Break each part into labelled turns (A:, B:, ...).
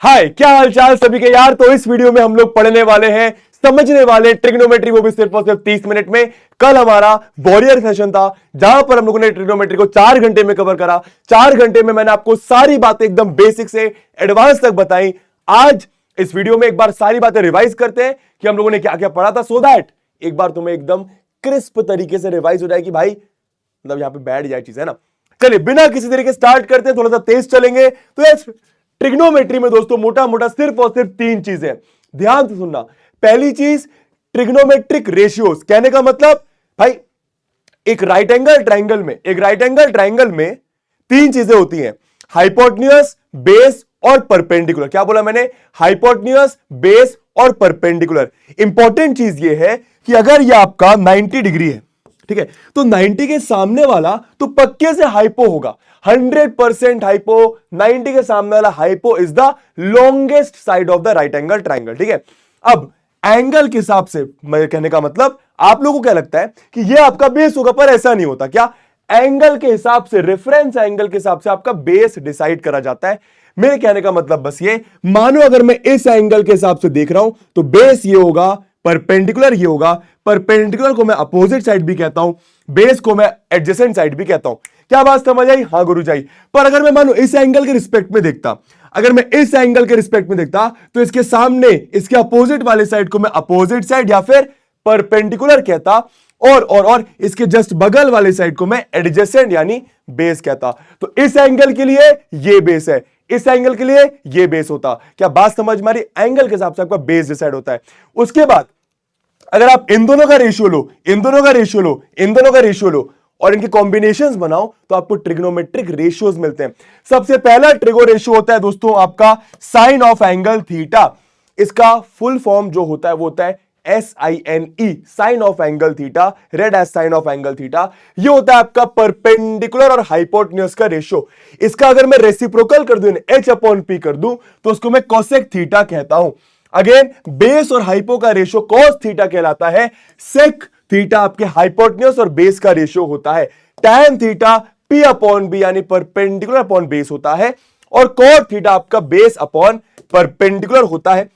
A: हाय, क्या हालचाल सभी के यार। तो इस वीडियो में हम लोग पढ़ने वाले हैं, समझने वाले ट्रिग्नोमेट्री, वो भी सिर्फ और सिर्फ 30 मिनट में। कल हमारा वॉरियर सेशन था जहां पर हम लोगों ने ट्रिग्नोमेट्री को 4 घंटे में कवर करा। 4 घंटे में मैंने आपको सारी बातें एकदम बेसिक से एडवांस तक बताई। आज इस वीडियो में एक बार सारी बातें रिवाइज करते हैं कि हम लोगों ने क्या क्या पढ़ा था, सो दैट एक बार तुम्हें एकदम क्रिस्प तरीके से रिवाइज हो जाए कि भाई मतलब यहां पे बैठ जाए चीज, है ना। चलिए बिना किसी तरीके स्टार्ट करते हैं, थोड़ा सा तेज चलेंगे। तो यस, ट्रिग्नोमेट्री में दोस्तों मोटा मोटा सिर्फ और सिर्फ 3 चीजें, ध्यान से सुनना। पहली चीज ट्रिग्नोमेट्रिक रेशियोज, कहने का मतलब भाई एक राइट एंगल ट्राइंगल में 3 चीजें होती हैं, हाइपोटेन्यूज, बेस और परपेंडिकुलर। क्या बोला मैंने? हाइपोटेन्यूज, बेस और परपेंडिकुलर। इंपॉर्टेंट चीज ये है कि अगर ये आपका 90 डिग्री है, ठीक है, तो 90 के सामने वाला तो पक्के से हाइपो होगा, 100% हाइपो। 90 के सामने वाला hypo is the longest side of the right angle triangle, ठीक है। अब एंगल के हिसाब से मैं कहने का मतलब, आप लोगों को क्या लगता है कि ये आपका बेस होगा, पर ऐसा नहीं होता। क्या? एंगल के हिसाब से, रेफरेंस एंगल के हिसाब से आपका बेस डिसाइड करा जाता है। मेरे कहने का मतलब बस ये, मानो अगर मैं इस एंगल के हिसाब से देख रहा हूं तो बेस ये होगा, परपेंडिकुलर ये होगा। परपेंडिकुलर को मैं अपोजिट साइड भी कहता हूं, बेस को मैं एडजेसेंट साइड भी कहता हूं। क्या बात समझ आई? हाँ गुरु जी। पर अगर मैं मानो इस एंगल के रिस्पेक्ट में देखता, तो इसके सामने, इसके अपोजिट वाले साइड को मैं अपोजिट साइड या फिर परपेंडिकुलर कहता, और इसके जस्ट बगल वाले साइड को मैं एडजेसेंट यानी बेस कहता। तो इस एंगल के लिए ये बेस है, इस एंगल के लिए ये बेस होता। क्या बात समझ में आ रही? एंगल के हिसाब से आपका बेस डिसाइड होता है। उसके बाद अगर आप इन दोनों का रेशियो लो और इनके कॉम्बिनेशंस बनाओ तो आपको ट्रिग्नोमेट्रिक रेशियोज मिलते हैं। सबसे पहला ट्रिगो रेशियो होता है दोस्तों आपका साइन ऑफ एंगल थीटा। इसका फुल फॉर्म जो होता है वो होता है SINE, sine of angle theta, read as sine of angle theta. ये होता है आपका परपेंडिकुलर और हाइपोटेन्यूज का रेशियो। इसका अगर मैं रेसिप्रोकल कर दूं, H/P कर दूं, तो उसको मैं कोसेक थीटा कहता हूं। अगेन बेस और हाइपो का रेशियो कॉस थीटा कहलाता है। सेक थीटा आपके हाइपोटेन्यूज और बेस का रेशियो होता है। टैन थीटा P/B यानी परपेंडिकुलर अपॉन बेस होता है, और कॉट थीटा आपका बेस अपॉन परपेंडिकुलर होता है।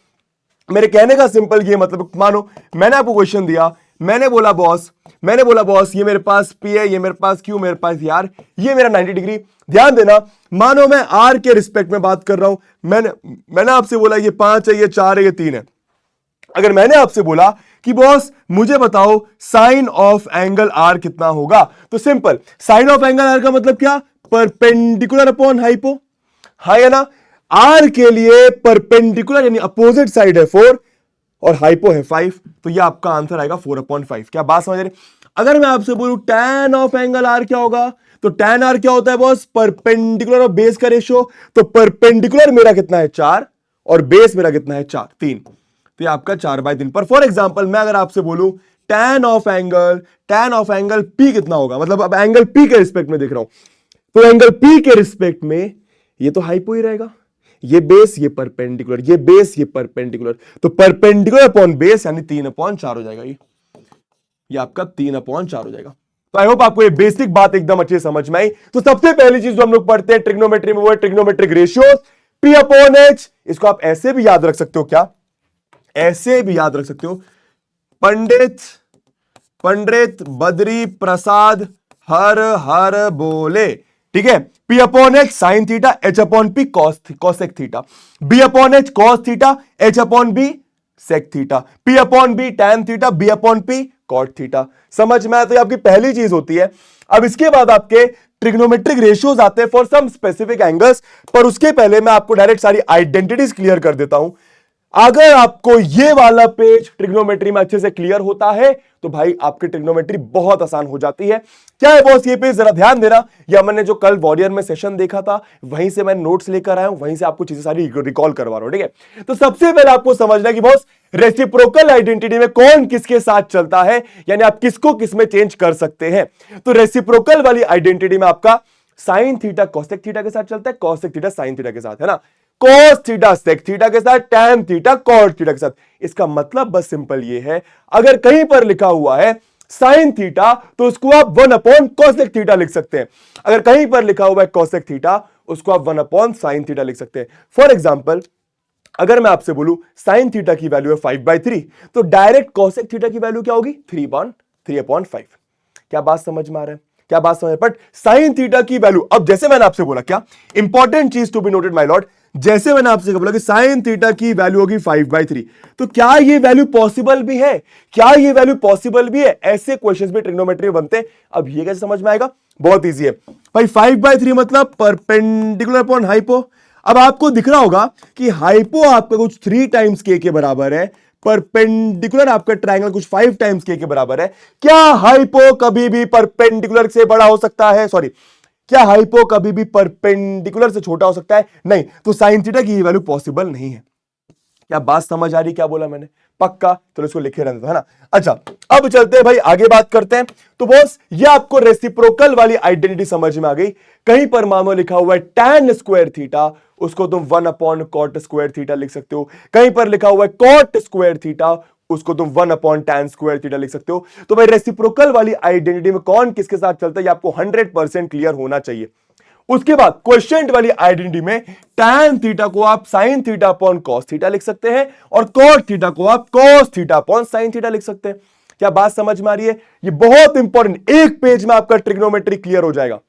A: मेरे कहने का सिंपल ये मतलब, मानो मैंने आपको क्वेश्चन दिया, मैंने बोला बॉस ये मेरे पास P है, ये मेरे पास Q, मेरे पास यार ये मेरा 90 डिग्री। ध्यान देना, मानो मैं R के रिस्पेक्ट में बात कर रहा हूं। मैंने आपसे बोला ये 5 है, ये 4 है, ये 3 है। अगर मैंने आपसे बोला कि बॉस मुझे बताओ साइन ऑफ एंगल R कितना होगा, तो simple, sine of angle R का मतलब क्या? परपेंडिकुलर अपॉन हाइपो, हाँ या ना। R के लिए परपेंडिकुलर यानी अपोजिट साइड है 4 और हाइपो है 5, तो ये आपका आंसर आएगा 4/5। क्या बात समझ रहे? अगर मैं आपसे बोलूं टैन ऑफ एंगल R क्या होगा, तो टैन R क्या होता है बॉस? परपेंडिकुलर और बेस का रेशियो। तो परपेंडिकुलर मेरा कितना है? 4, और बेस मेरा कितना है? 4, 3। तो ये आपका 4/3। पर फॉर एग्जाम्पल मैं अगर आपसे बोलूं टैन ऑफ एंगल P कितना होगा, मतलब अब एंगल P के रिस्पेक्ट में देख रहा हूं, तो एंगल P के रिस्पेक्ट में ये तो हाइपो ही रहेगा, ये बेस, ये परपेंडिकुलर, ये बेस, ये परपेंडिकुलर, तो परपेंडिकुलर अपॉन बेस यानी 3/4 हो जाएगा। ये आपका 3/4 हो जाएगा। तो आई होप आपको ये बेसिक बात एकदम अच्छे समझ में आई। तो सबसे पहली चीज जो हम लोग पढ़ते हैं ट्रिग्नोमेट्री में वो है ट्रिग्नोमेट्रिक रेशियोज, P/H। इसको आप ऐसे भी याद रख सकते हो, क्या ऐसे भी याद रख सकते हो? पंडित बद्री प्रसाद हर हर बोले, ठीक है। P/H sine theta, H/P cosec theta, B/H cos theta, H/B sec theta, P/B tan theta, B/P cot theta. समझ में आया? तो ये आपकी पहली चीज होती है। अब इसके बाद आपके ट्रिग्नोमेट्रिक रेशियोज आते हैं फॉर सम स्पेसिफिक एंगल्स, पर उसके पहले मैं आपको डायरेक्ट सारी आइडेंटिटीज क्लियर कर देता हूं। अगर आपको ये वाला पेज ट्रिग्नोमेट्री में अच्छे से क्लियर होता है तो भाई आपकी ट्रिग्नोमेट्री बहुत आसान हो जाती है। क्या है बॉस ये पेज? जरा ध्यान देना। या मैंने जो कल वॉरियर में सेशन देखा था वहीं से मैं नोट्स लेकर आया हूं, वहीं से आपको चीजें सारी रिकॉल करवा रहा हूं, ठीक है। तो सबसे पहले आपको समझना कि बॉस रेसिप्रोकल आइडेंटिटी में कौन किसके साथ चलता है, यानी आप किसको किसमें चेंज कर सकते हैं। तो रेसिप्रोकल वाली आइडेंटिटी में आपका साइन थीटा कॉसेक थीटा के साथ चलता है, कॉसेक थीटा साइन थीटा के साथ, है ना। cos थीटा सेक थीटा के साथ, tan थीटा cot थीटा के साथ। इसका मतलब बस सिंपल ये है, अगर कहीं पर लिखा हुआ है साइन थीटा तो उसको आप 1/cosec थीटा लिख सकते हैं। अगर कहीं पर लिखा हुआ है cosec थीटा उसको आप 1/sin थीटा लिख सकते हैं। फॉर एग्जाम्पल अगर मैं आपसे बोलूं साइन थीटा की वैल्यू है 5/3, तो डायरेक्ट कोसेक थीटा की वैल्यू क्या होगी? 3/5। क्या बात समझ में आ रहा है? क्या बात समझ? बट साइन थीटा की वैल्यू, अब जैसे मैंने आपसे बोला, क्या इंपॉर्टेंट चीज to be noted my lord, जैसे मैंने आपसे बोला कि साइन थीटा की वैल्यू होगी 5/3, तो क्या ये वैल्यू पॉसिबल भी है? क्या ये वैल्यू पॉसिबल भी है? ऐसे क्वेश्चंस भी ट्रिग्नोमेट्री में बनते हैं। अब ये कैसे समझ में आएगा? बहुत इजी है भाई। 5/3 मतलब परपेंडिकुलर अपॉन हाइपो। अब आपको दिख रहा होगा कि हाइपो आपका कुछ 3 टाइम्स के बराबर है, परपेंडिकुलर आपका ट्रायंगल कुछ 5 टाइम्स के बराबर है। क्या हाइपो कभी भी परपेंडिकुलर से बड़ा हो सकता है? सॉरी, क्या हाइपो कभी भी परपेंडिकुलर से छोटा हो सकता है? नहीं। तो साइन थीटा की वैल्यू पॉसिबल नहीं है। क्या बात समझ आ रही? क्या बोला मैंने? पक्का? चलो इसको लिखे रहने दो, है ना। अच्छा, अब चलते हैं भाई, आगे बात करते हैं। तो बॉस, ये आपको रेसिप्रोकल वाली आइडेंटिटी समझ में आ गई। कहीं पर मानो लिखा हुआ है tan स्क्वायर थीटा, उसको तुम 1/cot स्क्वायर थीटा लिख सकते हो। कहीं पर लिखा हुआ है cot स्क्वायर थीटा, उसको तुम 1/tan स्क्वायर थीटा लिख सकते हो। तो भाई रेसिप्रोकल वाली आइडेंटिटी में कौन किसके साथ चलता है, ये आपको 100% क्लियर होना चाहिए। उसके बाद क्वेश्चन वाली आइडेंटिटी में tan थीटा को आप sin theta upon cos theta लिख सकते हैं, और cot थीटा को आप cos theta upon sin theta लिख सकते हैं। क्या बात समझ में आ रही है? ये बहुत इंपॉर्टेंट, एक पेज में आपका ट्रिग्नोमेट्री क्लियर हो जाएगा।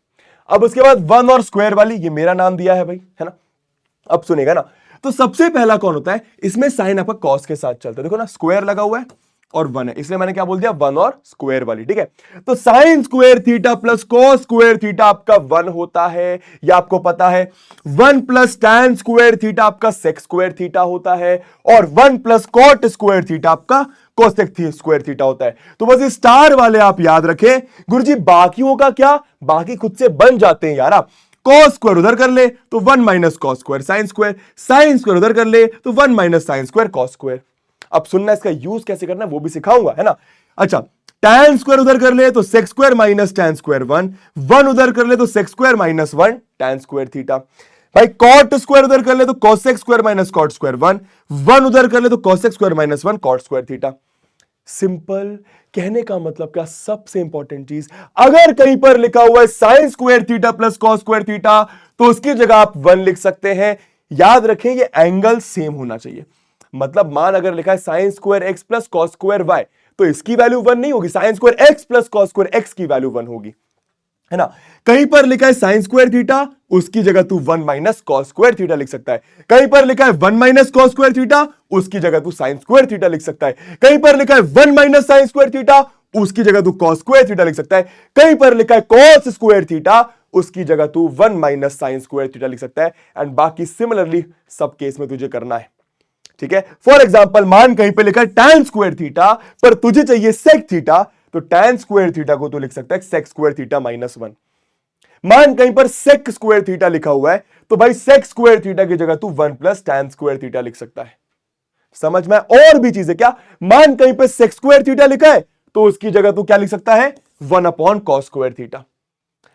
A: अब उसके बाद 1 और स्क्वायर वाली, ये मेरा नाम दिया है भाई, है ना। अब सुनेगा ना, तो सबसे पहला कौन होता है इसमें? साइन आपका कॉस के साथ चलता है। देखो ना, स्क्वायर लगा हुआ है और 1 है, इसलिए मैंने क्या बोल दिया? 1 और स्क्वायर वाली, ठीक है। तो sine square theta plus cos square theta आपका 1 होता है, ये आपको पता है। 1 प्लस टैन स्क्वायर थीटा आपका सेक स्क्वायर थीटा होता है, और 1 प्लस कॉट स्क्वायर थीटा आपका कोसेक स्क्वायर थीटा होता है। तो बस स्टार वाले आप याद रखें। गुरुजी बाकियों का क्या? बाकी खुद से बन जाते हैं यार। आप कॉस स्क्वायर उधर कर ले तो 1 minus cos square sine square, sine square उधर कर ले तो 1 minus sine square cos square. अब सुनना, इसका यूज कैसे करना है वो भी सिखाऊंगा, है ना। अच्छा, tan स्क्वायर उधर कर ले तो sec square minus tan square 1 उधर कर ले तो sec square minus 1 tan square theta. भाई कॉट स्क्वायर उधर कर ले तो cosec square minus cot square 1 उधर कर ले तो cosec square minus 1 cot square theta. Simple. कहने का मतलब क्या? सबसे इंपॉर्टेंट चीज, अगर कहीं पर लिखा हुआ है sine square theta plus cos square theta, तो उसकी जगह आप 1 लिख सकते हैं। याद रखें ये एंगल सेम होना चाहिए। मतलब मान अगर लिखा है sine square x plus cos square y, तो इसकी वैल्यू 1 नहीं होगी, sine square x plus cos square x की वैल्यू 1 होगी, है ना। कहीं पर लिखा है साइन स्क्वायर थीटा, उसकी जगह तू 1 माइनस कॉस स्क्वायर थीटा लिख सकता है। कहीं पर लिखा है 1 माइनस कॉस स्क्वायर थीटा, उसकी जगह तू साइन स्क्वायर थीटा लिख सकता है। कहीं पर लिखा है 1 माइनस साइन स्क्वायर थीटा, उसकी जगह तू कॉस स्क्वायर थीटा लिख सकता है। कहीं पर लिखा है कॉस स्क्वायर थीटा, उसकी जगह तू 1 माइनस साइन स्क्वायर थीटा लिख सकता है। एंड बाकी सिमिलरली सब केस में तुझे करना है, ठीक है। फॉर एग्जाम्पल, मान कहीं पे लिखा है tan स्क्वायर थीटा, पर तुझे चाहिए सेक थीटा, तो tan स्क्वायर थीटा को तो लिख सकता है सेक स्क्वायर थीटा माइनस 1। मान कहीं पर सेक स्क्वायर थीटा लिखा हुआ है, तो भाई सेक स्क्वायर थीटा की जगह तू 1 प्लस tan स्क्वायर थीटा लिख सकता है। समझ में? और भी चीजें क्या? मान कहीं पर सेक स्क्वायर थीटा लिखा है, तो उसकी जगह तू क्या लिख सकता है? 1 कॉस स्क्वायर थीटा।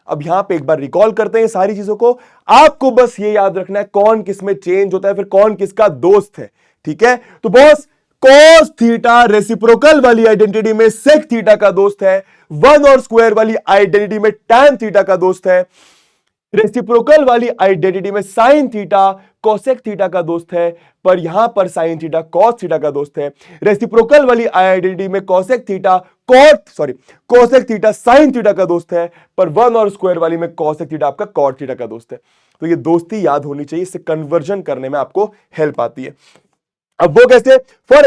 A: अब यहां पे एक बार रिकॉल करते हैं सारी चीजों को। आपको बस ये याद रखना है कौन किस में चेंज होता है, फिर कौन किसका दोस्त है, ठीक है। तो बॉस, cos थीटा रेसिप्रोकल वाली आइडेंटिटी में सेक थीटा का दोस्त है, 1 और स्क्वायर वाली आइडेंटिटी में tan थीटा का दोस्त है, रेसिप्रोकल वाली आइडेंटिटी में साइन थीटा कोसेक थीटा का दोस्त है, पर यहां पर साइन थीटा कॉस थीटा का दोस्त है। रेसिप्रोकल वाली आइडेंटिटी में cosec theta cosec theta sine theta का दोस्त है, पर 1 और स्क्वायर वाली में कोसेक थीटा आपका कॉट थीटा का दोस्त है। तो ये दोस्ती याद होनी चाहिए, इससे कन्वर्जन करने में आपको हेल्प आती है। अब वो कैसे? फॉर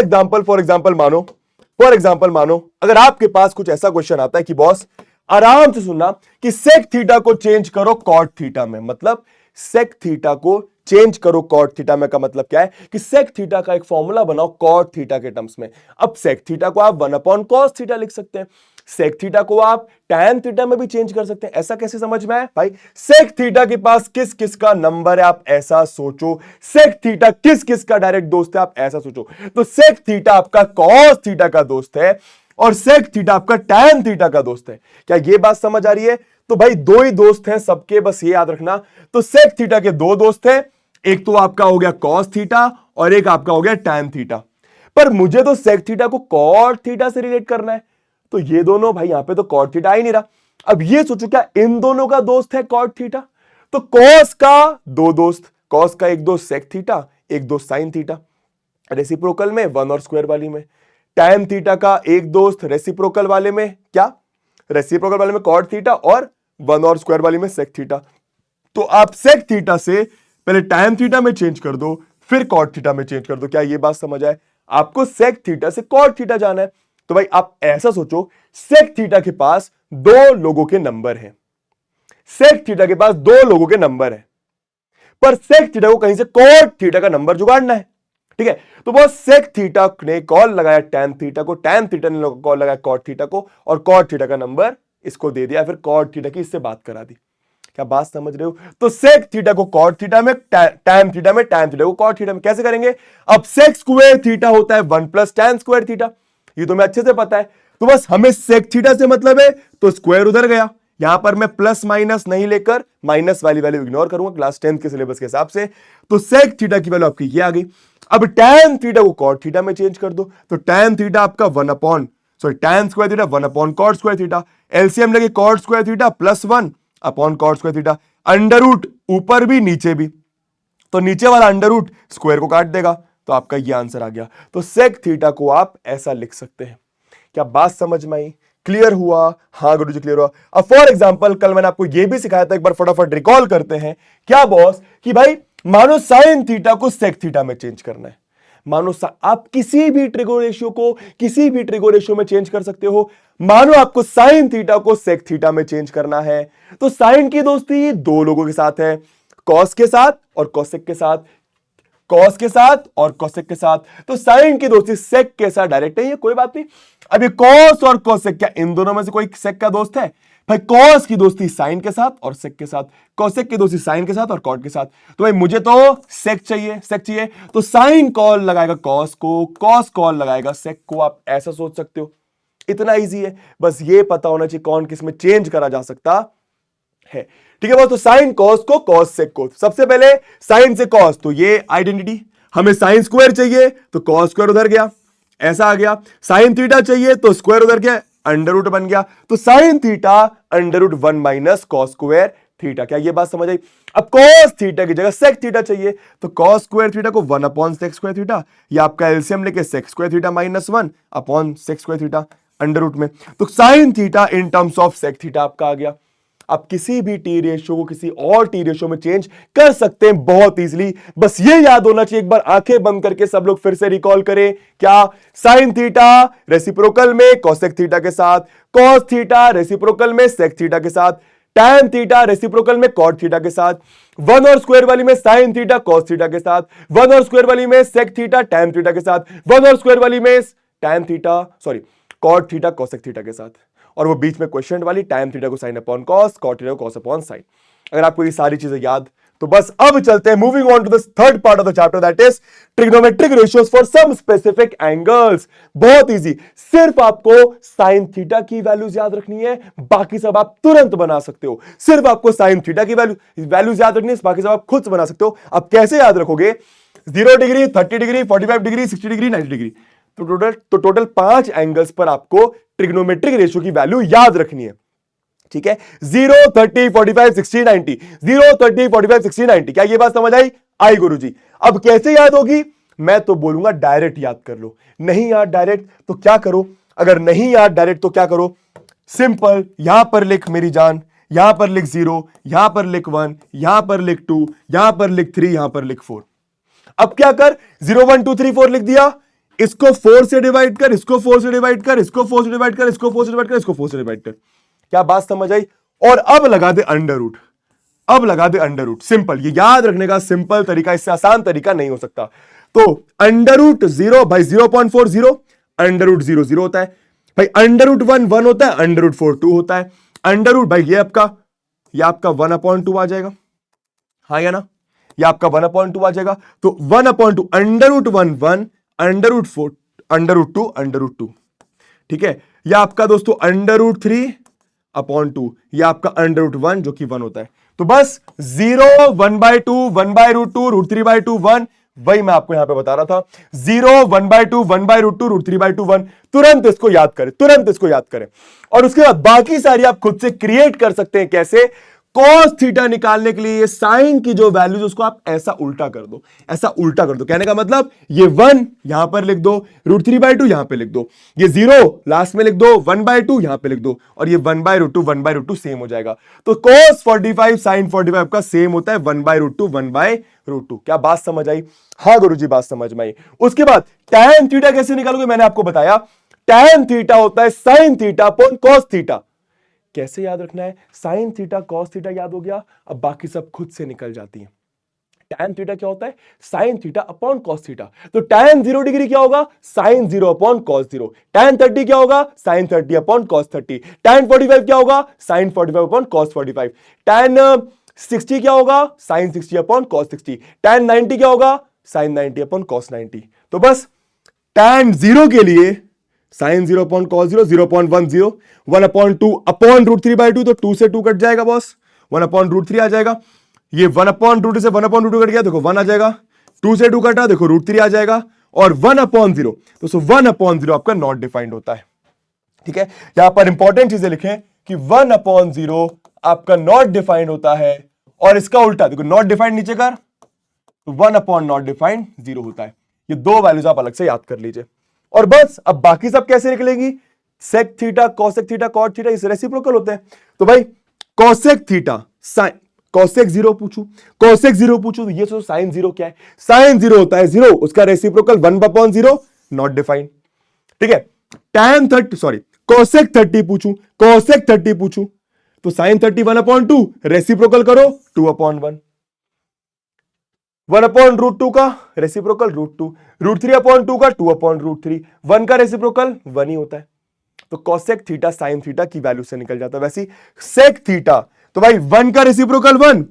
A: एग्जाम्पल मानो अगर आपके पास कुछ ऐसा क्वेश्चन आता है कि बॉस, आराम से सुनना, कि सेक थीटा को चेंज करो कॉट थीटा में, मतलब सेक थीटा को चेंज करो कॉट थीटा में का मतलब क्या है कि सेक थीटा का एक फॉर्मूला बनाओ कॉट थीटा के टर्म्स में। अब सेक थीटा को आप 1/cos थीटा लिख सकते हैं, सेक थीटा को आप tan थीटा में भी चेंज कर सकते हैं। ऐसा कैसे समझ में आया भाई? सेक थीटा के पास किस किस का नंबर है आप ऐसा सोचो, सेक थीटा किस किस का डायरेक्ट दोस्त है आप ऐसा सोचो। तो सेक थीटा आपका कॉस थीटा का दोस्त है, और सेक थीटा आपका tan थीटा का दोस्त है। क्या ये बात समझ आ रही है? तो भाई दो ही दोस्त हैं सबके, बस ये याद रखना। तो सेक थीटा के दो दोस्त हैं, एक तो आपका हो गया कॉस थीटा और एक आपका हो गया tan थीटा। पर मुझे तो सेक थीटा को कॉट थीटा से रिलेट करना है, तो ये दोनों भाई यहां पे तो कॉट थीटा आ ही नहीं रहा। अब ये सोचो क्या इन दोनों का दोस्त है कॉट थीटा? तो कॉस का दो दोस्त, कॉस का एक दोस्त सेक थीटा, एक दोस्त साइन थीटा, रेसिप्रोकल में वन और स्क्वायर वाली में। टैन थीटा का एक दोस्त रेसिप्रोकल वाले में क्या, रेसिप्रोकल वाले में कॉट थीटा, और वन और स्क्वायर वाली में सेक थीटा। तो आप सेक थीटा से पहले टैन थीटा में चेंज कर दो, फिर कॉट थीटा में चेंज कर दो। क्या ये बात समझ आए? आपको सेक थीटा से कॉट थीटा जाना है, तो भाई आप ऐसा सोचो, सेक थीटा के पास दो लोगों के नंबर हैं, सेक थीटा के पास दो लोगों के नंबर है, पर सेक थीटा को कहीं से कॉट थीटा का नंबर जुगाड़ना है। ठीक है, तो वो सेक थीटा ने कॉल लगाया टैन थीटा को, टैन थीटा ने कॉल लगाया कॉट थीटा को, और कॉट थीटा का नंबर इसको दे दिया, फिर कॉट थीटा की इससे बात करा दी। क्या बात समझ रहे हो? तो सेक थीटा को कॉट थीटा में, टैन थीटा में, टैन थीटा को कॉट थीटा में। कैसे करेंगे? अब सेक स्क्वायर थीटा होता है 1 प्लस टैन स्क्वायर थीटा, ये तो मैं अच्छे से पता है। तो बस हमें सेक थीटा से मतलब है, तो स्क्वायर उधर गया, यहां पर मैं प्लस माइनस नहीं लेकर माइनस वाली वैल्यू इग्नोर करूंगा क्लास 10th के सिलेबस के हिसाब से। तो सेक थीटा की वैल्यू आपकी ये आ गई। अब टैन थीटा को कॉट थीटा में चेंज कर दो, तो टैन थीटा आपका tan square theta 1 upon cot square theta, LCM लगे cot square theta plus 1 upon cot square theta, under root ऊपर भी नीचे भी, तो नीचे वाला अंडर रूट स्क्वायर को काट देगा, तो आपका ये आंसर आ गया। तो सेक थीटा को आप ऐसा लिख सकते हैं। क्या बात समझ में आई? क्लियर हुआ? हाँ गुरुजी क्लियर हुआ। अब फॉर एग्जांपल कल मैंने आपको यह भी सिखाया था, एक बार फटाफट रिकॉल करते हैं। क्या बॉस? कि भाई मानो साइन थीटा को सेक थीटा में चेंज करना है। मानो आप किसी भी ट्रिगो रेशियो को किसी भी ट्रिगो रेशियो में चेंज कर सकते हो। मानो आपको साइन थीटा को सेक थीटा में चेंज करना है, तो साइन की दोस्ती दो लोगों के साथ है, कॉस के साथ और कोसेक के साथ, कॉस के साथ और कोसेक के साथ। तो साइन की दोस्ती सेक के साथ डायरेक्ट है, ये कोई बात नहीं। अब ये कॉस और कोसेक, क्या इन दोनों में से कोई सेक का दोस्त है? भाई कॉस की दोस्ती साइन के साथ और सेक के साथ, कोसेक की दोस्ती साइन के साथ और कॉट के साथ। तो भाई मुझे तो सेक चाहिए, तो साइन कॉल लगाएगा कॉस को, कॉस कॉल लगाएगा सेक को। आप ऐसा सोच सकते हो, इतना इजी है। बस ये पता होना चाहिए कौन किस में चेंज करा जा सकता है। ठीक है बॉस, तो साइन कॉस को, कॉस सेक को। सबसे पहले साइन से कॉस, तो ये आइडेंटिटी, हमें साइन स्क्वायर चाहिए तो कॉस स्क्वायर उधर गया, ऐसा आ गया। साइन थीटा चाहिए तो स्क्वायर उधर गया, अंडर रूट बन गया, तो sine theta under root 1 minus cos square theta. क्या ये बात समझ आई? अब कॉस थीटा की जगह सेक थीटा चाहिए, तो कॉस स्क्वायर थीटा को 1 अपॉन सेक स्क्वायर थीटा, या आपका एलसीएम लेके sec square theta minus 1 upon sec square theta under root में, तो sine theta in terms of sec theta आपका आ गया। आप किसी भी टी रेशियो को किसी और टी रेशियो में चेंज कर सकते हैं बहुत इजीली। बस ये याद होना चाहिए, एक बार आंखें बंद करके सब लोग फिर से रिकॉल करें। क्या? साइन थीटा रेसिप्रोकल में कोसेक थीटा के साथ, कॉस थीटा रेसिप्रोकल में सेक थीटा के साथ, टैन थीटा रेसिप्रोकल में कॉट थीटा के साथ, वन और स्क्वायर वाली में साइन थीटा कॉस थीटा के साथ, वन और स्क्वायर वाली में सेक थीटा टैन थीटा के साथ, वन और स्क्वायर वाली में कॉट थीटा कोसेक थीटा के साथ, और वो बीच में क्वेश्चन वाली टैन थीटा को sine upon cos, cot theta को कॉस अपॉन साइन। अगर आपको ये सारी चीजें याद, तो बस अब चलते हैं moving on to the third part of the chapter, that is trigonometric ratios for some specific angles. बहुत इजी, सिर्फ आपको साइन थीटा की वैल्यूज याद रखनी है, बाकी सब आप तुरंत बना सकते हो। सिर्फ आपको साइन थीटा की वैल्यूज याद रखनी है, बाकी सब आप खुद से बना सकते हो। आप कैसे याद रखोगे? 0 degree, 30 degree, 45 degree, 60 degree, 90 degree, तो टोटल 5 एंगल्स पर आपको ट्रिग्नोमेट्रिक रेशियो की वैल्यू याद रखनी है। ठीक है, 0, 30, 45, 60, 90, 0, 30, 45, 60, 90। क्या ये बात समझ आई? आई गुरुजी। अब कैसे याद होगी? मैं तो बोलूंगा डायरेक्ट याद कर लो। नहीं याद डायरेक्ट तो क्या करो? अगर नहीं याद डायरेक्ट तो क्या करो? सिंपल, यहां पर लिख मेरी जान, यहां पर लिख 0, यहां पर लिख 1, यहां पर लिख 2, यहां पर लिख 3, यहां पर लिख 4। अब क्या कर? 0, 1, 2, 3, 4 लिख दिया, इसको 4 से डिवाइड कर, इसको 4 से डिवाइड कर, इसको 4 से डिवाइड कर, इसको 4 से डिवाइड कर, इसको 4 से डिवाइड कर। क्या बात समझ आई? और अब लगा दे अंडर रूट, अब लगा दे अंडर रूट। सिंपल, ये याद रखने का सिंपल तरीका, इससे आसान तरीका नहीं हो सकता। तो अंडर रूट 0 भाई 0.40, अंडर रूट 0 0 होता है भाई, अंडर रूट 1 1 होता है, अंडर रूट 4 2 होता है, अंडर रूट भाई ये आपका 1/2 आ जाएगा, हाँ या ना? ये आपका 1/2 आ जाएगा, तो 1/2 under root 1 1, under root 4, under root 2, under root 2। ठीक है, यह आपका दोस्तों अंडर रूट 3/2, यह आपका अंडर रूट 1 जो कि 1 होता है। तो बस 0, 1/2, 1/√2, √3/2, 1, वही मैं आपको यहां पे बता रहा था। 0, 1/2, 1/√2, √3/2, 1। तुरंत इसको याद करें, तुरंत इसको याद करें, और उसके बाद बाकी सारी आप खुद से क्रिएट कर सकते हैं। कैसे? कॉस थीटा निकालने के लिए साइन की जो वैल्यूज उसको आप ऐसा उल्टा कर दो, ऐसा उल्टा कर दो। कहने का मतलब ये 1 यहां पर लिख दो, √3/2 यहां पे लिख दो, ये 0 लास्ट में लिख दो, 1/2 यहां पे लिख दो, और ये 1/√2 1/√2 सेम हो जाएगा। तो cos 45 sin 45 का सेम होता है 1/√2 1/√2। क्या बात समझ आई? हाँ गुरुजी बात समझ में आई। उसके बाद tan थीटा कैसे निकालोगे? मैंने आपको बताया tan थीटा होता है sin theta upon cos theta. कैसे याद रखना है? साइन थीटा कॉस थीटा याद हो गया, अब बाकी सब खुद से निकल जाती है। tan थीटा क्या होता है? Sine theta upon cos theta. तो tan 0 डिग्री क्या होगा? Sign 0 upon cos 0। tan 30 क्या होगा? Sign 30 upon cos 30। tan 45 क्या होगा? Sign 45 upon cos 45। tan 60 क्या होगा? Sign 60 upon cos 60। tan 90 क्या होगा? Sine 90 upon cos 90। तो बस tan 0 के लिए साइन 0 अपॉन कॉस 0, 0.10, 1/2 अपॉन √3/2, तो 2 से 2 कट जाएगा बॉस, 1/√3 आ जाएगा। ये 1/√2 से 1/√2 कट गया, देखो 1 आ जाएगा, 2 से 2 कटा, देखो √3 आ जाएगा, और 1/0, तो 1/0 आपका नॉट डिफाइंड होता है। ठीक है, यहां पर इंपॉर्टेंट चीजें लिखें कि 1/0 आपका नॉट डिफाइंड होता है, और इसका उल्टा देखो, नॉट डिफाइंड नीचे कर, तो 1/नॉट डिफाइंड 0 होता है। ये दो वैल्यूज आप अलग से याद कर लीजिए। और बस अब बाकी सब कैसे निकलेंगी? Sec theta, cosec theta, cot theta, इस रेसिप्रोकल होते हैं। तो भाई कॉसेक थीटा साइन, कॉसेक 0 पूछूं, कॉसेक 0 पूछूं, तो ये सोचो साइन 0 क्या है? साइन 0 होता है 0, उसका रेसिप्रोकल 1/0 नॉट डिफाइंड। ठीक है, tan 30 सॉरी कॉसेक 30 पूछूं, कॉसेक 30 पूछूं, तो साइन 30 1/2, रेसिप्रोकल करो 2/1, 1/√2 का रेसिप्रोकल √2, √3/2 का 2/√3, 1 का रेसिप्रोकल 1 ही होता है। तो कॉसेक थीटा साइन थीटा की वैल्यू से निकल जाता है। वैसे सेक थीटा, तो भाई 1 का रेसिप्रोकल 1,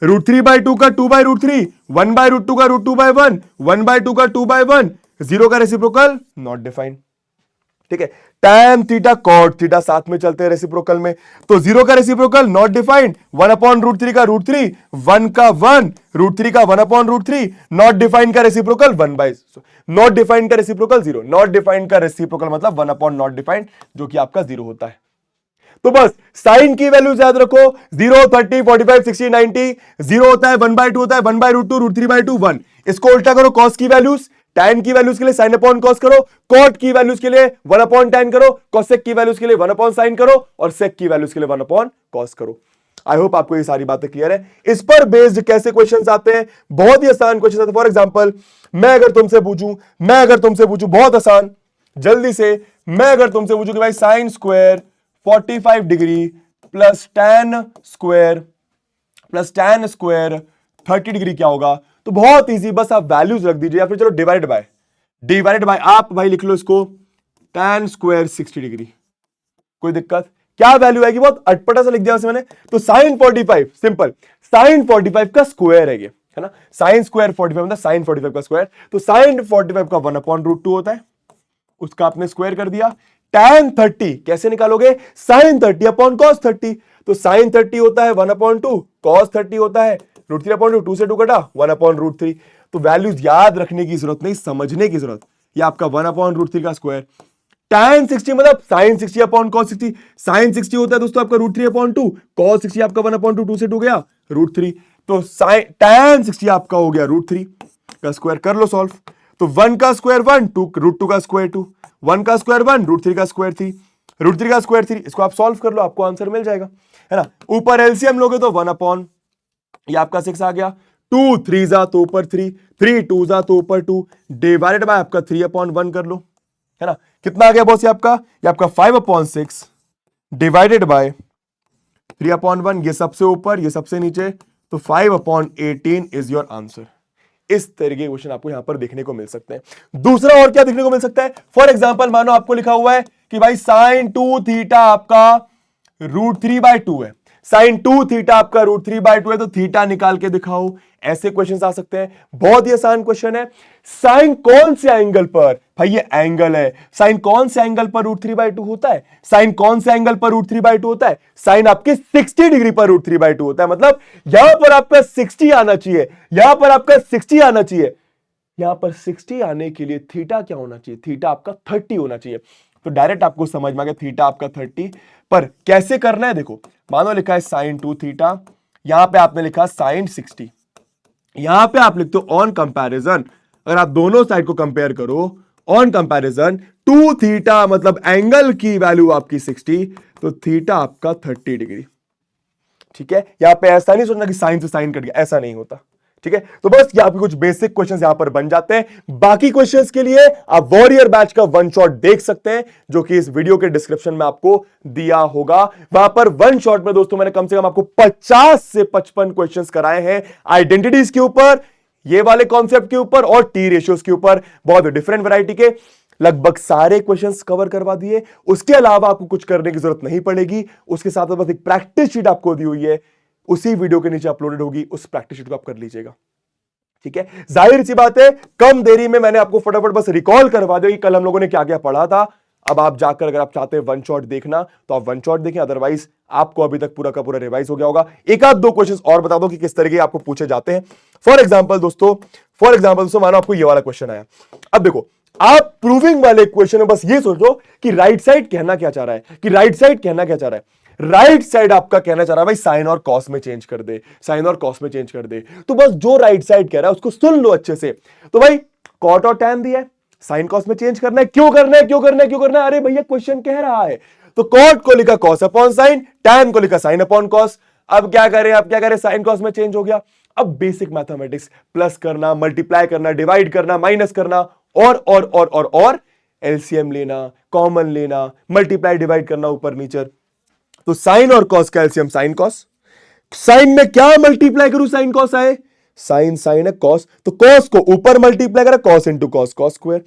A: √3/2 का 2/√3, 1/√2 का √2/1, 1/2 का 2/1, 0 का रेसिप्रोकल नॉट डिफाइंड। ठीक है, tan थीटा कॉट थीटा साथ में चलते हैं रेसिप्रोकल में, तो 0 का रेसिप्रोकल नॉट डिफाइंड, 1/√3 का √3, 1 का 1, √3 का 1/√3, नॉट डिफाइंड का रेसिप्रोकल 1/, नॉट डिफाइंड का रेसिप्रोकल 0, नॉट डिफाइंड का रेसिप्रोकल मतलब 1/नॉट डिफाइंड, जो कि आपका 0 होता है। तो बस साइन की वैल्यू याद रखो, 0, 30, 45, 60, 90, 0 होता है, 1/2 होता है, 1/√2, √3/2, 1। इसको उल्टा करो, कॉस की वैल्यूज, tan की वैल्यूज के लिए साइन अपॉन कॉस करो, कॉट की वैल्यूज के लिए 1/tan करो, कॉसेक की वैल्यूज के लिए 1/sin करो, और सेक की वैल्यूज के लिए 1/cos करो। आई होप आपको ये सारी बातें क्लियर है। इस पर बेस्ड कैसे क्वेश्चंस आते हैं? बहुत ही आसान क्वेश्चन आते हैं। फॉर एग्जांपल मैं अगर तुमसे पूछूं बहुत आसान, जल्दी से मैं अगर तुमसे पूछूं कि भाई sine square 45 degree plus tan square 30 degree क्या होगा? तो बहुत इजी, बस आप वैल्यूज रख दीजिए, या फिर चलो डिवाइडेड बाय आप भाई लिख लो इसको, tan स्क्वायर 60 डिग्री। कोई दिक्कत? क्या वैल्यू आएगी? बहुत अटपटा सा लिख दिया मैंने। तो साइन 45 सिंपल, साइन 45 का स्क्वायर है ये, है ना, साइन स्क्वायर 45 मतलब साइन 45 का स्क्वायर, तो साइन 45 का 1/√2 होता है, उसका आपने स्क्वायर कर दिया। tan 30 कैसे निकालोगे? साइन 30 अपॉन कॉस 30, तो साइन 30 होता है 1/2, कॉस 30 होता है √3/2, 2 से 2 कटा 1/√3। तो वैल्यूज याद रखने की जरूरत नहीं, समझने की जरूरत। ये आपका 1/√3 का स्क्वायर। tan 60 मतलब साइन 60 अपॉन कॉस 60, साइन 60 होता है दोस्तों आपका √3/2, कॉस 60 आपका 1/2, 2 से 2 गया √3, तो साइन tan 60 आपका हो गया √3 का स्क्वायर। कर लो सॉल्व, तो 1 का स्क्वायर 1, √2 का स्क्वायर 2, 1 का स्क्वायर 1, √3 का स्क्वायर 3, √3 का स्क्वायर 3। इसको आप सॉल्व कर लो, आपको आंसर मिल जाएगा, है ना। ऊपर एलसीएम लोगे तो 1/, ये आपका 6 आ गया, 2 3 जा तो ऊपर 3, 3 2 जा तो ऊपर 2, डिवाइडेड बाय आपका 3/1 कर लो, है ना। कितना आ गया बॉस? ये आपका 5/6 डिवाइडेड बाय 3/1, ये सबसे ऊपर ये सबसे नीचे, तो 5/18 इज योर आंसर। इस तरीके के क्वेश्चन आपको यहां पर देखने को मिल सकते हैं। दूसरा और क्या देखने को मिल सकता है? फॉर एग्जांपल मानो आपको लिखा हुआ है कि भाई साइन 2 थीटा आपका √3/2 है, साइन 2 थीटा आपका √3/2 है, तो थीटा निकाल के दिखाओ। ऐसे क्वेश्चंस आ सकते हैं, बहुत ही आसान क्वेश्चन है। साइन कौन से एंगल पर? भाई ये एंगल है, साइन कौन से एंगल पर √3/2 होता है? साइन कौन से एंगल पर √3/2 होता है? साइन आपके 60 डिग्री पर √3/2 होता है, मतलब यहां पर आपका 60 आना चाहिए, यहां पर आपका 60 आना चाहिए। यहां पर 60 आने के लिए थीटा क्या होना चाहिए? थीटा आपका 30 होना चाहिए। तो डायरेक्ट आपको समझ में आ गया, थीटा आपका 30 पर कैसे करना है देखो, मानो लिखा है साइन 2 थीटा, यहां पे आपने लिखा साइन 60, यहां पे आप लिखते हो ऑन कंपैरिजन, अगर आप दोनों साइड को कंपेयर करो ऑन कंपैरिजन 2 थीटा मतलब एंगल की वैल्यू आपकी 60, तो थीटा आपका 30 डिग्री। ठीक है, यहां पे ऐसा नहीं सोचना कि साइन से साइन कट गया, ऐसा नहीं होता। ठीक है, तो बस यहां पे कुछ बेसिक क्वेश्चंस यहां पर बन जाते हैं। बाकी क्वेश्चंस के लिए आप वॉरियर बैच का वन शॉट देख सकते हैं, जो कि इस वीडियो के डिस्क्रिप्शन में आपको दिया होगा। वहां पर वन शॉट में दोस्तों मैंने कम से कम आपको 50 से 55 क्वेश्चंस कराए हैं, आइडेंटिटीज के ऊपर, ये वाले कॉन्सेप्ट के ऊपर और टी रेशियोज के ऊपर, बहुत डिफरेंट वैरायटी के लगभग सारे क्वेश्चंस कवर करवा दिए। उसके अलावा आपको कुछ करने की जरूरत नहीं पड़ेगी, उसके साथ बस एक प्रैक्टिस शीट आपको दी हुई है, उसी वीडियो के नीचे अपलोडेड होगी, उस प्रैक्टिस शीट को आप कर लीजिएगा। ठीक है, जाहिर सी बात है कम देरी में मैंने आपको फटाफट बस रिकॉल करवा दिया कि कल हम लोगों ने क्या क्या पढ़ा था। अब आप जाकर अगर आप चाहते हैं वन शॉट देखना तो आप वन शॉट देखें, अदरवाइज आपको अभी तक पूरा का पूरा रिवाइज हो गया होगा। एक आध दो क्वेश्चंस और बता दो कि किस तरीके आपको पूछे जाते हैं। फॉर एग्जांपल दोस्तों मानो आपको ये वाला क्वेश्चन आया। अब देखो, आप प्रूविंग वाले क्वेश्चन में बस ये सोचो कि राइट साइड कहना क्या चाह रहा है, कि राइट साइड कहना क्या चाह रहा है। राइट साइड आपका कहना चाह रहा है भाई साइन और कॉस में चेंज कर दे, साइन और कॉस में चेंज कर दे। तो बस जो राइट साइड कह रहा है उसको सुन लो अच्छे से। तो भाई कॉट और टैन दिया है, साइन कॉस में चेंज करना है, क्यों करना है, क्यों करना है, क्यों करना है? अरे भैया क्वेश्चन कह रहा है। तो कॉट को लिखा कॉस अपॉन साइन, टैन को लिखा साइन अपॉन कॉस। अब क्या करें, साइन कॉस में चेंज हो गया। अब बेसिक मैथमेटिक्स, प्लस करना, मल्टीप्लाई करना, डिवाइड करना, माइनस करना, और एलसीएम लेना, कॉमन लेना, मल्टीप्लाई डिवाइड करना ऊपर नीचे। तो साइन और कॉस का एलसीएम साइन कॉस, साइन में क्या मल्टीप्लाई करूं, साइन कॉस आए, साइन साइन है कॉस, तो कॉस को ऊपर मल्टीप्लाई करा, cos into cos, cos square.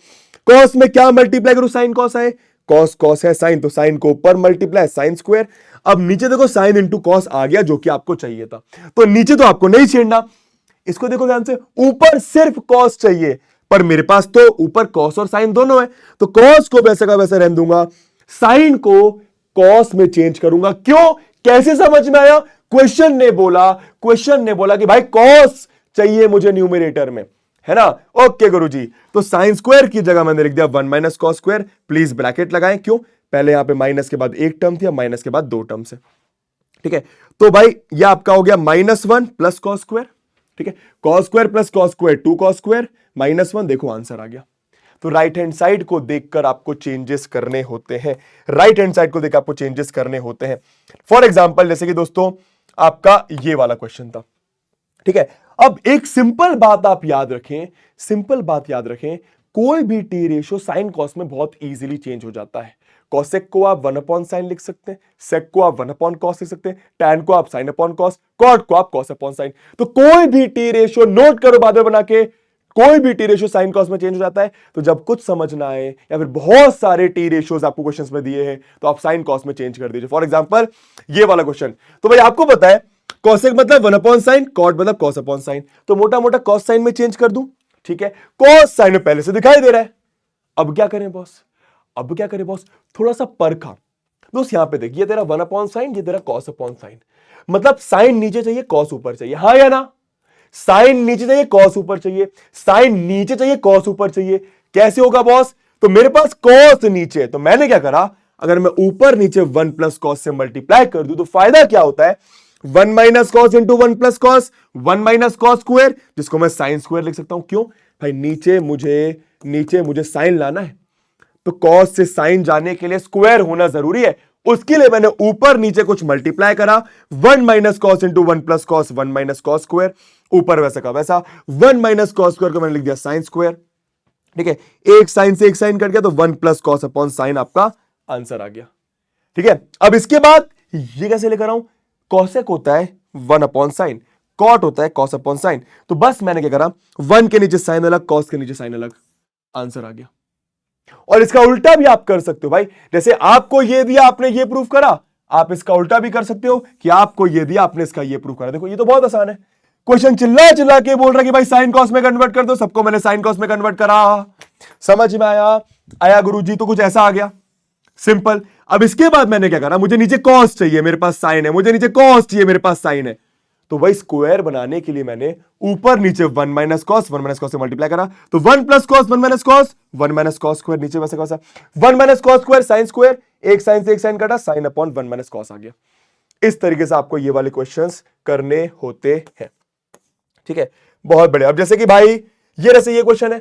A: Cos में क्या मल्टीप्लाई करूं, साइन कॉस आए, कॉस कॉस है साइन, तो साइन को ऊपर मल्टीप्लाई, साइन स्क्वायर। अब नीचे देखो साइन इंटू कॉस आ गया, जो कि आपको चाहिए था। तो नीचे तो आपको नहीं छेड़ना, इसको देखो ध्यान से, ऊपर सिर्फ कॉस चाहिए, पर मेरे पास तो ऊपर कॉस और साइन दोनों है, तो कॉस को वैसे का वैसा रहने दूंगा, साइन को कॉस में चेंज करूंगा। क्यों, कैसे समझ में आया? क्वेश्चन ने बोला कि भाई कॉस चाहिए मुझे न्यूमरेटर में, है ना। ओके गुरुजी, तो साइन स्क्वायर की जगह मैंने लिख दिया 1 minus cos square, please bracket लगाएं। क्यों, पहले यहां पे माइनस के बाद एक टर्म थी, अब माइनस के बाद दो टर्म्स है। ठीक है, तो भाई यह आपका हो गया -1 प्लस कॉस स्क्वायर। ठीक है, cos square plus cos square 2 cos square -1, देखो आंसर आ गया। तो राइट हैंड साइड को देखकर आपको चेंजेस करने होते हैं, राइट हैंड साइड को देखकर आपको चेंजेस करने होते हैं। फॉर एग्जांपल जैसे कि दोस्तों आपका ये वाला क्वेश्चन था। ठीक है, अब एक सिंपल बात आप याद रखें, सिंपल बात याद रखें, कोई भी टी रेशियो साइन कॉस में बहुत इजीली चेंज हो जाता है। कॉसेक को आप 1 अपॉन साइन लिख सकते हैं, सेक को आप 1 अपॉन कॉस लिख सकते हैं, टैन को आप साइन अपॉन कॉस, कॉट को आप कॉस अपॉन साइन। तो कोई भी टी रेशियो नोट करो बाद में बना के, कोई भी टी रेशियो साइन कॉस में चेंज हो जाता है। तो जब कुछ समझ ना आए या फिर बहुत सारे टी रेशियोज आपको क्वेश्चंस में दिए हैं, तो आप साइन कॉस में चेंज कर दीजिए। फॉर एग्जांपल ये वाला क्वेश्चन, तो भाई आपको पता है कॉसेक मतलब 1 अपॉन साइन, कॉट मतलब कॉस अपॉन साइन, तो मोटा मोटा कॉस साइन में चेंज कर दूं। ठीक है, कॉस साइन में पहले से दिखाई दे रहा है, अब क्या करें बॉस, अब क्या करें बॉस, थोड़ा सा परखा। दोस्त यहां पे देखिए, तेरा 1 अपॉन साइन, ये तेरा कॉस अपॉन साइन, मतलब साइन नीचे चाहिए कॉस ऊपर चाहिए, हाँ या ना। साइन नीचे चाहिए कॉस ऊपर चाहिए, साइन नीचे चाहिए कॉस ऊपर चाहिए, कैसे होगा बॉस? तो मेरे पास कॉस नीचे है, तो मैंने क्या करा, अगर मैं ऊपर नीचे 1 प्लस कॉस से मल्टीप्लाई कर दूं तो फायदा क्या होता है, 1 minus cos into 1 plus cos, 1 minus cos square, जिसको मैं साइन स्क्वायर लिख सकता हूं। क्यों भाई, नीचे मुझे साइन लाना है, तो कॉस से साइन जाने के लिए स्क्वायर होना जरूरी है, उसके लिए मैंने ऊपर नीचे कुछ मल्टीप्लाई करा, 1 minus cos into 1 plus cos, 1 minus cos square, ऊपर वैसा का वैसा, 1 माइनस कॉस स्क्वायर को मैंने लिख दिया साइन स्क्वायर। ठीक है, एक साइन से एक साइन कट गया, तो 1 प्लस कॉस अपॉन साइन आपका आंसर आ गया। ठीक है, अब इसके बाद ये कैसे लेकर आऊं, कॉसेक होता है 1 अपॉन साइन, कॉट होता है कॉस अपॉन साइन, तो बस मैंने क्या करा, 1 के नीचे साइन अलग, कॉस के नीचे साइन अलग, आंसर आ गया। और इसका उल्टा भी आप कर सकते हो भाई, जैसे आपको ये दिया आपने ये प्रूफ करा, आप इसका उल्टा भी कर सकते हो कि आपको ये दिया आपने इसका ये प्रूफ करा। देखो ये तो बहुत आसान है, क्वेश्चन चिल्ला चिल्ला के बोल रहा है कि भाई साइन कॉस में कन्वर्ट कर दो, सबको मैंने साइन कॉस में कन्वर्ट करा, समझ में आया गुरुजी, तो कुछ ऐसा आ गया सिंपल। अब इसके बाद मैंने क्या करा, मुझे नीचे कॉस चाहिए, मेरे पास साइन है, मुझे नीचे कॉस चाहिए, मेरे पास साइन है, तो वही स्क्वायर बनाने के लिए मैंने ऊपर नीचे 1 माइनस कॉस से मल्टीप्लाई करा, तो 1 plus cos 1 minus cos 1 minus cos square, नीचे वैसे कौन सा 1 minus cos square sine square, एक साइन से एक साइन कटा, साइन अपॉन 1 माइनस कॉस आ गया। इस तरीके से आपको ये वाले क्वेश्चंस करने होते हैं। ठीक है, बहुत बढ़िया। अब जैसे कि भाई ये जैसे ये क्वेश्चन है,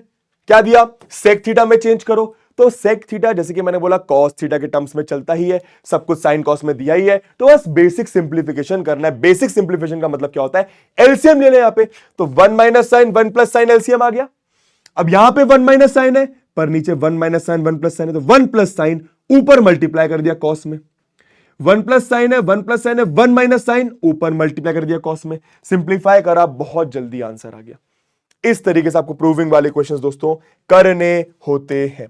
A: क्या दिया, सेक थीटा में चेंज करो, तो सेक थीटा जैसे कि मैंने बोला कॉस थीटा के टर्म्स में चलता ही है, सब कुछ साइन कॉस में दिया ही है, तो बस बेसिक सिंप्लीफिकेशन करना है। बेसिक सिंप्लीफिकेशन का मतलब क्या होता है, एलसीएम लेना है यहां पे, तो 1 minus sine 1 plus sine LCM आ गया। अब यहां पे 1 माइनस साइन है, पर नीचे 1 माइनस साइन 1 प्लस साइन है, तो 1 प्लस साइन ऊपर मल्टीप्लाई कर दिया कॉस में, 1 प्लस साइन है 1 प्लस साइन है 1 माइनस साइन ऊपर मल्टीप्लाई कर दिया कॉस में, सिंप्लीफाई करा, बहुत जल्दी आंसर आ गया। इस तरीके से आपको प्रूविंग वाले क्वेश्चंस दोस्तों करने होते हैं।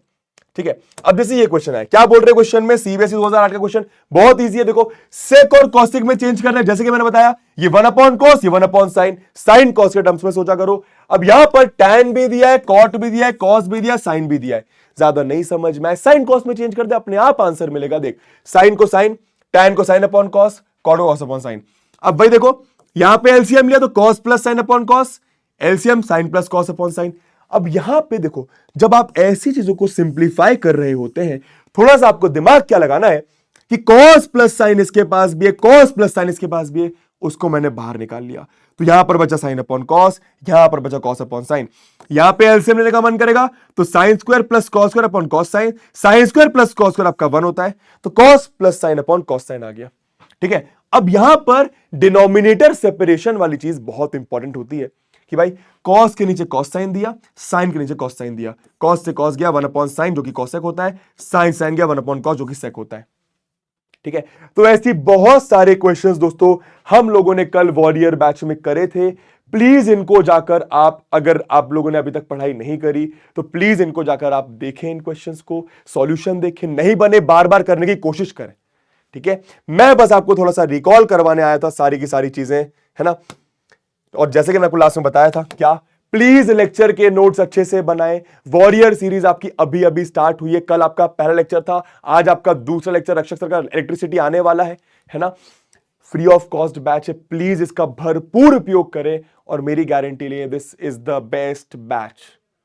A: ठीक है, अब जैसे ये क्वेश्चन है, क्या बोल रहे क्वेश्चन में, सीबीएसई 2008 का क्वेश्चन बहुत इजी है। देखो सेक और कॉसिक में चेंज करना है, जैसे कि मैंने बताया ये 1 अपॉन कॉस, ये 1 अपॉन साइन, साइन कॉस के टर्म्स में सोचा करो। अब यहां पर टैन भी दिया है, कॉट भी दिया है, कॉस भी दिया है, साइन भी दिया है, ज्यादा नहीं समझ में आए साइन कॉस में चेंज कर दे, अपने आप आंसर मिलेगा। देख साइन को साइन, टैन को साइन अपॉन कॉस, कॉट को कॉस अपॉन साइन। अब भाई देखो यहां पे एलसीएम लिया तो cos plus sine upon cos, LCM sine plus cos upon sine. अब यहां पे देखो जब आप ऐसी चीजों को सिंप्लीफाई कर रहे होते हैं, थोड़ा सा आपको दिमाग क्या लगाना है कि cos प्लस साइन इसके पास भी है, cos प्लस साइन इसके पास भी है, उसको मैंने बाहर निकाल लिया, तो यहां पर बचा साइन अपॉन कॉस, यहां पर बचा कॉस अपॉन साइन। यहां पे एलसीएम लेने का मन करेगा तो sine square plus cos square upon cos sine, sine square plus cos square आपका 1 होता है, तो cos plus sine upon cos sine आ गया। ठीक है, अब यहां पर डिनोमिनेटर सेपरेशन वाली चीज बहुत इंपॉर्टेंट होती है कि भाई कॉस के नीचे कॉस साइन दिया, साइन के नीचे कॉस साइन दिया, कॉस से कॉस गया 1 अपॉन साइन जो कि कॉसेक होता है, साइन साइन गया 1 अपॉन कॉस जो कि सेक होता है। ठीक है, तो ऐसी बहुत सारे क्वेश्चंस दोस्तों हम लोगों ने कल वॉरियर बैच में करे थे। प्लीज इनको जाकर आप, अगर आप लोगों ने अभी तक पढ़ाई नहीं करी तो प्लीज इनको जाकर आप देखें, इन क्वेश्चंस को सॉल्यूशन देखें, नहीं बने बार बार करने की कोशिश करें। ठीक है, मैं बस आपको थोड़ा सा रिकॉल करवाने आया था सारी की सारी चीजें, है ना। और जैसे कि मैं आपको लास्ट में बताया था, क्या प्लीज लेक्चर के नोट्स अच्छे से बनाएं। वॉरियर सीरीज आपकी अभी अभी स्टार्ट हुई है, कल आपका पहला लेक्चर था, आज आपका दूसरा लेक्चर रक्षक सर का इलेक्ट्रिसिटी आने वाला है ना। फ्री ऑफ कॉस्ट बैच है, प्लीज इसका भरपूर उपयोग करें और मेरी गारंटी लिए this is the best batch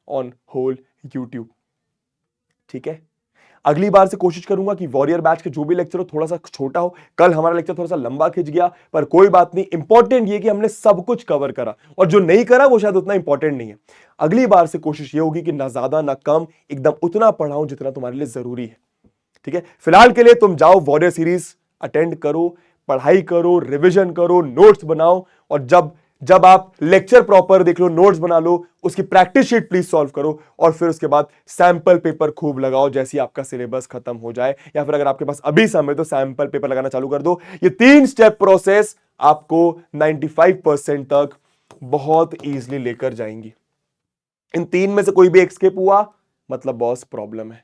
A: on whole YouTube. ठीक है, अगली बार से कोशिश करूंगा कि वॉरियर बैच के जो भी लेक्चर हो थोड़ा सा छोटा हो। कल हमारा लेक्चर थोड़ा सा लंबा खिंच गया, पर कोई बात नहीं, इंपॉर्टेंट ये कि हमने सब कुछ कवर करा, और जो नहीं करा वो शायद उतना इंपॉर्टेंट नहीं है। अगली बार से कोशिश ये होगी कि ना ज्यादा ना कम, एकदम उतना पढ़ाऊं जितना तुम्हारे लिए जरूरी है। ठीक है, फिलहाल के लिए तुम जाओ वॉरियर सीरीज अटेंड करो, पढ़ाई करो, रिविजन करो, नोट्स बनाओ, और जब आप लेक्चर प्रॉपर देख लो, नोट्स बना लो, उसकी प्रैक्टिस शीट प्लीज सॉल्व करो, और फिर उसके बाद सैंपल पेपर खूब लगाओ जैसे ही आपका सिलेबस खत्म हो जाए, या फिर अगर आपके पास अभी समय तो सैंपल पेपर लगाना चालू कर दो। ये 3 स्टेप प्रोसेस आपको 95% तक बहुत इजीली लेकर जाएंगी। इन 3 में से कोई भी स्किप हुआ मतलब बॉस प्रॉब्लम है।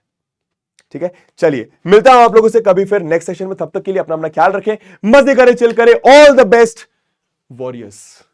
A: ठीक है, चलिए मिलता हूं आप लोगों से कभी फिर नेक्स्ट सेशन में, तब तक के लिए अपना ख्याल रखें, मजे करें, चिल करें, ऑल द बेस्ट वॉरियर्स।